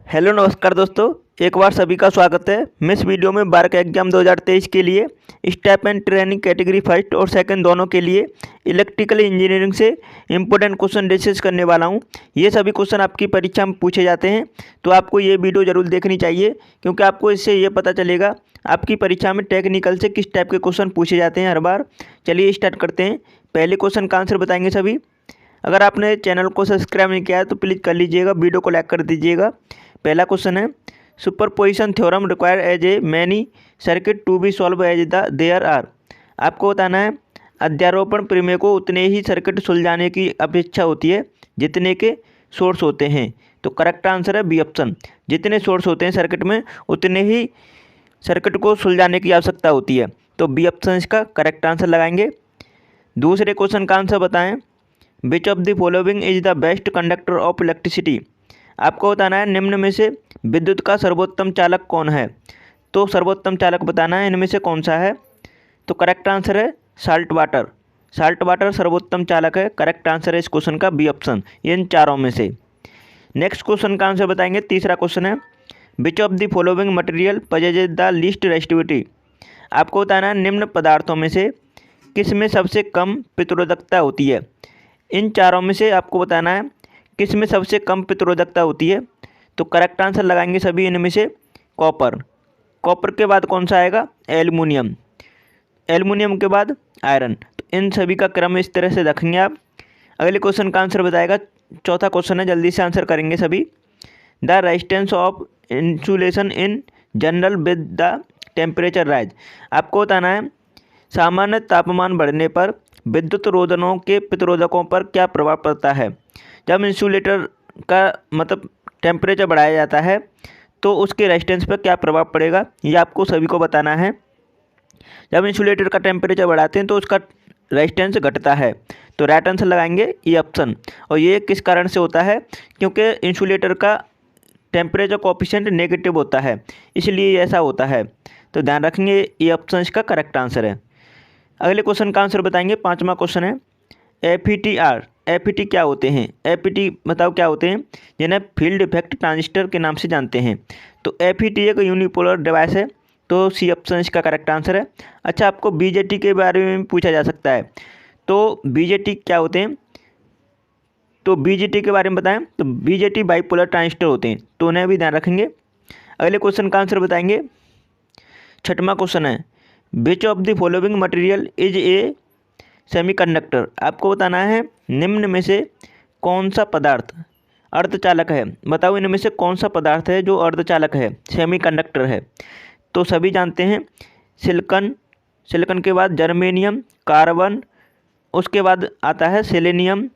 Hello नमस्कार दोस्तों, एक बार सभी का स्वागत है। मैं इस वीडियो में बार का एग्जाम 2023 के लिए staff and training category first और सेकंड दोनों के लिए इलेक्ट्रिकल इंजीनियरिंग से इंपॉर्टेंट क्वेश्चन डिस्कस करने वाला हूं। ये सभी क्वेश्चन आपकी परीक्षा में पूछे जाते हैं, तो आपको ये वीडियो जरूर देखनी चाहिए, क्योंकि आपको इससे ये पता चलेगा आपकी परीक्षा में टेक्निकल से किस टाइप के क्वेश्चन पूछे जाते हैं हर बार। चलिए स्टार्ट करते हैं। पहले क्वेश्चन का आंसर बताएंगे सभी। अगर आपने चैनल को सब्सक्राइब नहीं किया है तो प्लीज़ कर लीजिएगा, वीडियो को लाइक कर दीजिएगा। पहला क्वेश्चन है, superposition theorem require as a many circuit to be solve as the there are. आपको बताना है अध्यारोपण प्रमेय को उतने ही सर्किट सुलझाने की अपेक्षा होती है जितने के सोर्स होते हैं। तो करेक्ट आंसर है बी ऑप्शन। जितने सोर्स होते हैं सर्किट में उतने ही सर्किट को सुलझाने की आवश्यकता होती है। तो बी ऑप्शन इसका करेक्ट आंसर लगाएंगे। दूसरे क्वेश्चन का आंसर बताएं। Which of the following is the best conductor of electricity. आपको बताना है निम्न में से विद्युत का सर्वोत्तम चालक कौन है। तो सर्वोत्तम चालक बताना है इनमें से कौन सा है। तो करेक्ट आंसर है साल्ट वाटर। साल्ट वाटर सर्वोत्तम चालक है। करेक्ट आंसर है इस क्वेश्चन का बी ऑप्शन, इन चारों में से। नेक्स्ट क्वेश्चन का आंसर बताएंगे। तीसरा क्वेश्चन है, which of the following material पजेज the least resistivity. आपको बताना है निम्न पदार्थों में से किस में सबसे कम प्रतिरोधकता होती है। इन चारों में से आपको बताना है किस में सबसे कम प्रतिरोधकता होती है। तो करेक्ट आंसर लगाएंगे सभी इनमें से कॉपर। कॉपर के बाद कौन सा आएगा, एल्युमिनियम। एल्युमिनियम के बाद आयरन। तो इन सभी का क्रम इस तरह से रखेंगे आप। अगले क्वेश्चन का आंसर बताएगा। चौथा क्वेश्चन है, जल्दी से आंसर करेंगे सभी। The resistance of insulation in general with the temperature rise. आपको बताना है सामान्य तापमान बढ़ने पर विद्युत रोधनों के प्रतिरोधकों पर क्या प्रभाव पड़ता है। जब इंसुलेटर का मतलब टेम्परेचर बढ़ाया जाता है तो उसके रेजिस्टेंस पर क्या प्रभाव पड़ेगा, ये आपको सभी को बताना है। जब इंसुलेटर का टेम्परेचर बढ़ाते हैं तो उसका रेजिस्टेंस घटता है। तो राइट आंसर लगाएंगे ये ऑप्शन। और ये किस कारण से होता है, क्योंकि इंसुलेटर का टेम्परेचर कोएफिशिएंट नेगेटिव होता है, इसलिए ऐसा होता है। तो ध्यान रखेंगे ये ऑप्शन इसका करेक्ट आंसर है। अगले क्वेश्चन का आंसर बताएंगे। पांचवा क्वेश्चन है, FETR। FET क्या होते हैं। FET बताओ क्या होते हैं, जिन्हें फील्ड इफेक्ट ट्रांजिस्टर के नाम से जानते हैं। तो FET एक यूनिपोलर डिवाइस है। तो सी ऑप्शन इसका करेक्ट आंसर है। अच्छा, आपको BJT के बारे में पूछा जा सकता है। तो BJT क्या होते हैं, तो BJT के बारे में बताएं। तो BJT बाइपोलर ट्रांजिस्टर होते हैं, तो उन्हें भी ध्यान रखेंगे। अगले क्वेश्चन का आंसर बताएंगे। छठवां क्वेश्चन है, which of the following material is a semiconductor. आपको बताना है निम्न में से कौन सा पदार्थ अर्धचालक है। बताओ इनमें से कौन सा पदार्थ है जो अर्धचालक है, सेमीकंडक्टर है। तो सभी जानते हैं सिलिकॉन। सिलिकॉन के बाद जर्मेनियम, कार्बन, उसके बाद आता है सेलेनियम।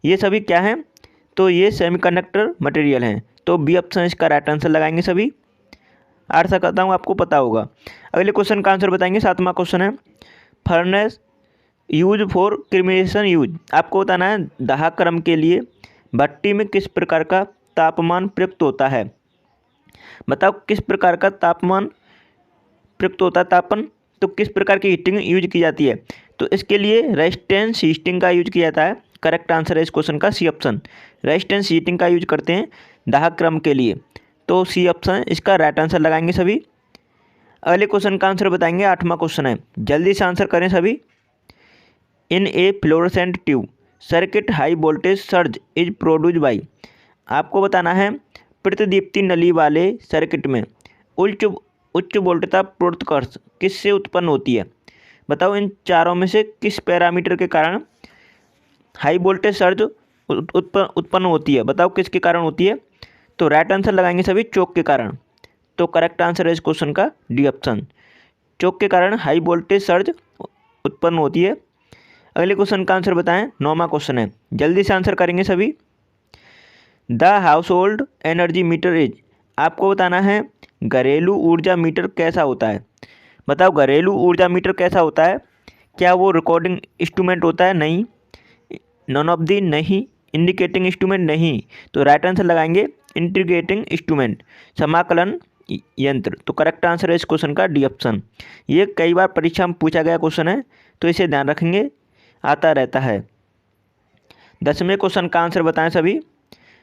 ये सभी क्या हैं, तो ये सेमीकंडक्टर मटेरियल हैं। तो बी ऑप्शन इसका राइट आंसर लगाएंगे सभी। आशा करता हूँ आपको पता होगा। अगले क्वेश्चन का आंसर बताएंगे। सातवां क्वेश्चन है, furnace use for cremation use. आपको बताना है दाह क्रम के लिए भट्टी में किस प्रकार का तापमान प्रयुक्त होता है। बताओ किस प्रकार का तापमान प्रयुक्त होता है, तापन। तो किस प्रकार की हीटिंग यूज की जाती है। तो इसके लिए रेजिस्टेंस हीटिंग का यूज किया जाता है। करेक्ट आंसर है इस क्वेश्चन का सी ऑप्शन। रेजिस्टेंस हीटिंग का यूज करते हैं दाह क्रम के लिए। तो सी ऑप्शन इसका राइट आंसर लगाएंगे सभी। अगले क्वेश्चन का आंसर बताएंगे। आठवां क्वेश्चन है, जल्दी से आंसर करें सभी। In a fluorescent tube circuit high voltage surge is produce by. आपको बताना है प्रतिदीप्ति नली वाले सर्किट में उच्च वोल्टता प्रोत्कर्ष किससे उत्पन्न होती है। बताओ इन चारों में से किस पैरामीटर के कारण हाई वोल्टेज सर्ज उत्पन्न होती है। बताओ किसके कारण होती है। तो राइट आंसर लगाएंगे सभी, चौक के कारण। तो करेक्ट आंसर है इस क्वेश्चन का डी ऑप्शन। चौक के कारण हाई वोल्टेज सर्ज उत्पन्न होती है। अगले क्वेश्चन का आंसर बताएं। नौवां क्वेश्चन है, जल्दी से आंसर करेंगे सभी। The house hold energy meter is. आपको बताना है घरेलू ऊर्जा मीटर कैसा होता है। बताओ घरेलू ऊर्जा मीटर कैसा होता है। क्या वो रिकॉर्डिंग इंस्ट्रूमेंट होता है, नहीं। नॉन ऑफ दी, नहीं। इंडिकेटिंग इंस्ट्रूमेंट, नहीं। तो राइट आंसर लगाएंगे इंटीग्रेटिंग इंस्ट्रूमेंट, समाकलन यंत्र। तो करेक्ट आंसर है इस क्वेश्चन का डी ऑप्शन। ये कई बार परीक्षा में पूछा गया क्वेश्चन है, तो इसे ध्यान रखेंगे, आता रहता है। 10वें क्वेश्चन का आंसर बताएं सभी।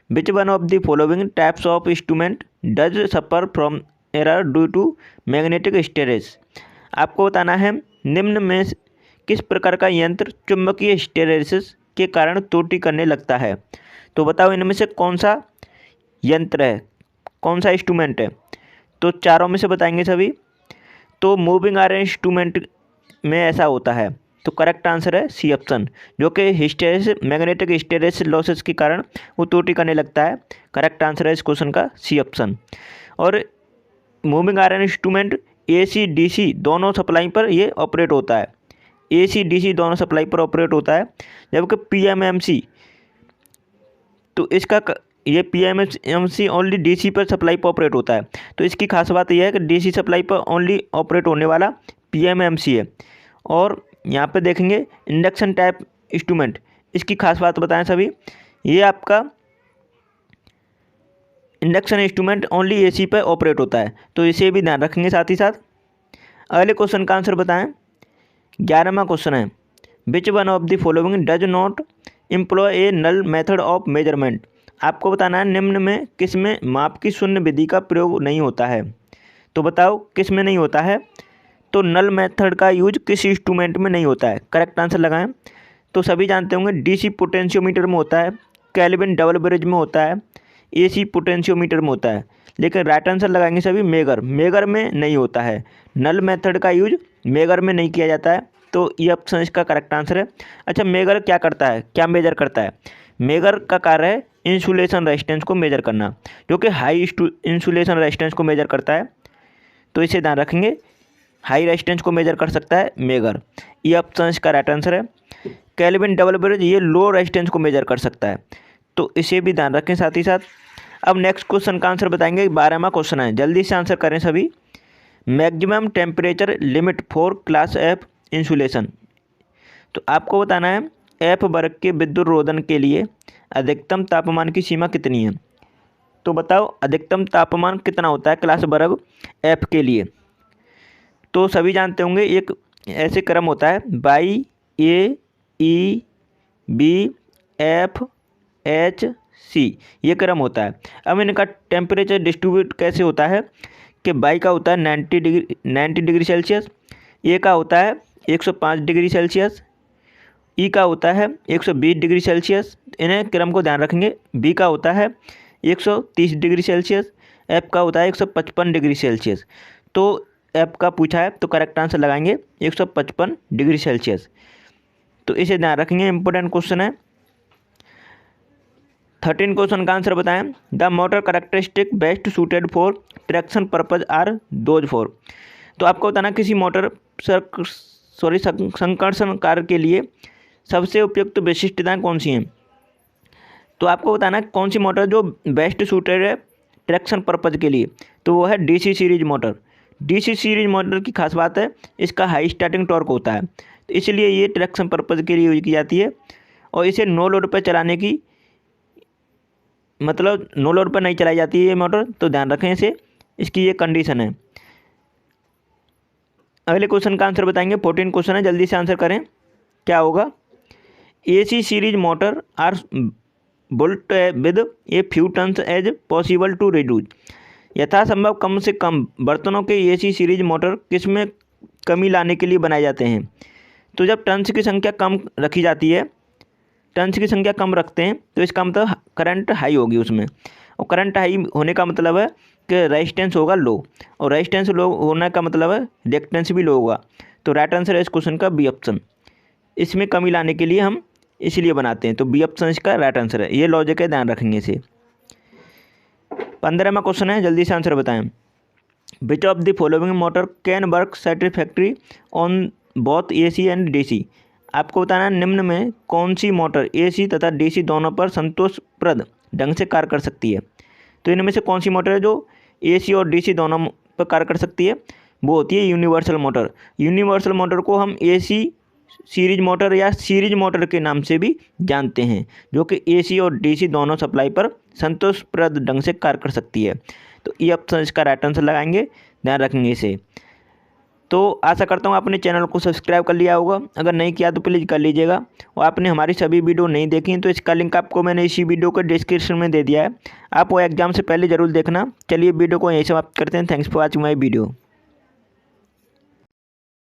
Which one of the following types of instrument does suffer from error due to magnetic hysteresis. आपको बताना है निम्न में किस प्रकार का यंत्र चुंबकीय हिस्टेरेसिस के कारण त्रुटि करने लगता है। तो बताओ इनमें से कौन सा यंत्र है, कौन सा इंस्ट्रूमेंट है। तो चारों में से बताएंगे सभी। तो मूविंग आयरन इंस्ट्रूमेंट में ऐसा होता है। तो करेक्ट आंसर है सी ऑप्शन, जो कि हिस्टेरेसिस मैग्नेटिक हिस्टेरेसिस लॉसेस के कारण वो त्रुटि करने लगता है। करेक्ट आंसर है इस क्वेश्चन का सी ऑप्शन। और moving iron instrument AC DC दोनों सप्लाई पर ये ऑपरेट होता है। AC DC दोनों सप्लाई पर ऑपरेट होता है। जबकि PMMC तो इसका ये PMMC ओनली DC पर सप्लाई पर ऑपरेट होता है। तो इसकी खास बात यह है कि DC सप्लाई पर ओनली ऑपरेट होने वाला PMMC है। और यहाँ पे देखेंगे इंडक्शन टाइप इंस्ट्रूमेंट, इसकी खास बात बताएं सभी। ये आपका इंडक्शन इंस्ट्रूमेंट ओनली AC पर ऑपरेट होता है, तो इसे भी ध्यान रखेंगे साथ ही साथ। अगले क्वेश्चन का आंसर बताएं। 11वां क्वेश्चन है which one of the following does not employ a null method of measurement. आपको बताना है निम्न में किस में माप की शून्य विधि का प्रयोग नहीं होता है। तो बताओ किस में नहीं होता है। तो नल मेथड का यूज किस इंस्ट्रूमेंट में नहीं होता है। करेक्ट आंसर लगाएं। तो सभी जानते होंगे DC पोटेंशियोमीटर में होता है, केल्विन डबल ब्रिज में होता है, AC पोटेंशियोमीटर में होता है। लेकिन राइट आंसर लगाएंगे सभी मेगर में नहीं होता है। नल मेथड का यूज मेगर में नहीं किया जाता है। तो ये ऑप्शन इसका करेक्ट आंसर है। अच्छा, मेगर क्या करता है, क्या मेजर करता है। मेगर का कार्य है इंसुलेशन रेजिस्टेंस को मेजर करना, जो कि हाई इंसुलेशन रेजिस्टेंस को मेजर करता है। तो इसे ध्यान रखेंगे, हाई रेजिस्टेंस को मेजर कर सकता है मेगर। ये ऑप्शन इसका राइट आंसर है। केल्विन डबल ब्रिज ये लो रेजिस्टेंस को मेजर कर सकता है, तो इसे भी ध्यान रखें साथ ही साथ। अब नेक्स्ट क्वेश्चन का आंसर बताएंगे। 12वां क्वेश्चन है, जल्दी से आंसर करें सभी। Maximum temperature limit for class F insulation. तो आपको बताना है F वर्ग के विद्युत रोधन के लिए अधिकतम तापमान की सीमा कितनी है। तो बताओ अधिकतम तापमान कितना होता है क्लास वर्ग F के लिए। तो सभी जानते होंगे एक ऐसे क्रम होता है by A E B F H C, ये क्रम होता है। अब इनका टेम्परेचर डिस्ट्रीब्यूट कैसे होता है कि बाई का होता है 90 डिग्री सेल्सियस, ए का होता है 105 डिग्री सेल्सियस, ई का होता है 120 डिग्री सेल्सियस। इन्हें क्रम को ध्यान रखेंगे। बी का होता है 130 डिग्री सेल्सियस, एफ का होता है 155 डिग्री सेल्सियस। तो एफ का पूछा है तो करेक्ट आंसर लगाएंगे 155 डिग्री सेल्सियस। तो इसे ध्यान रखेंगे, इंपॉर्टेंट क्वेश्चन है। 13 क्वेश्चन का आंसर बताएं। The motor characteristic best suited for traction purpose are those for. तो आपको बताना किसी मोटर संकर्षण कार्य के लिए सबसे उपयुक्त विशिष्टताएं कौन सी हैं। तो आपको बताना कौन सी मोटर जो बेस्ट सूटेड है ट्रैक्शन पर्पज के लिए, तो वो है DC series motor. DC series motor की खास बात है इसका हाई स्टार्टिंग टॉर्क होता है, तो इसलिए ये ट्रैक्शन पर्पज के लिए यूज की जाती है। और इसे नो लोड पर चलाने की मतलब नो लोड पर नहीं चलाई जाती है ये मोटर, तो ध्यान रखें इसे, इसकी ये कंडीशन है। अगले क्वेश्चन का आंसर बताएंगे। 14 क्वेश्चन है, जल्दी से आंसर करें क्या होगा। AC series motor are built with a few turns as possible to reduce. यथासंभव कम से कम बर्तनों के AC सीरीज मोटर किस में कमी लाने के लिए बनाए जाते हैं। तो जब टन्स की संख्या कम रखी जाती है, टन्स की संख्या कम रखते हैं, तो इसका मतलब करंट हाई होगी उसमें। और करंट हाई होने का मतलब है कि रेजिस्टेंस होगा लो, और रेजिस्टेंस लो होने का मतलब है रिएक्टेंस भी लो होगा। तो राइट आंसर है इस क्वेश्चन का बी ऑप्शन। इसमें कमी लाने के लिए हम इसलिए बनाते हैं, तो बी ऑप्शन इसका राइट आंसर है। ये लॉजिक है, ध्यान रखेंगे इसे। 15वां क्वेश्चन है, जल्दी से आंसर बताएं। Which of the following motor can work satisfactory on both AC and DC। आपको बताना है निम्न में कौन सी मोटर AC तथा DC दोनों पर संतोषप्रद ढंग से कार्य कर सकती है। तो इनमें से कौन सी मोटर है जो AC और DC दोनों पर कार्य कर सकती है, वो होती है यूनिवर्सल मोटर। यूनिवर्सल मोटर को हम AC सीरीज मोटर या सीरीज मोटर के नाम से भी जानते हैं, जो कि AC और DC दोनों सप्लाई पर संतोषप्रद ढंग से कार्य कर सकती है। तो ये ऑप्शन इसका राइट आंसर लगाएंगे, ध्यान रखेंगे इसे। तो आशा करता हूँ आपने चैनल को सब्सक्राइब कर लिया होगा, अगर नहीं किया तो प्लीज़ कर लीजिएगा। और आपने हमारी सभी वीडियो नहीं देखी तो इसका लिंक आपको मैंने इसी वीडियो के डिस्क्रिप्शन में दे दिया है, आप वो एग्जाम से पहले ज़रूर देखना। चलिए वीडियो को यहीं समाप्त करते हैं। Thanks for watching my video.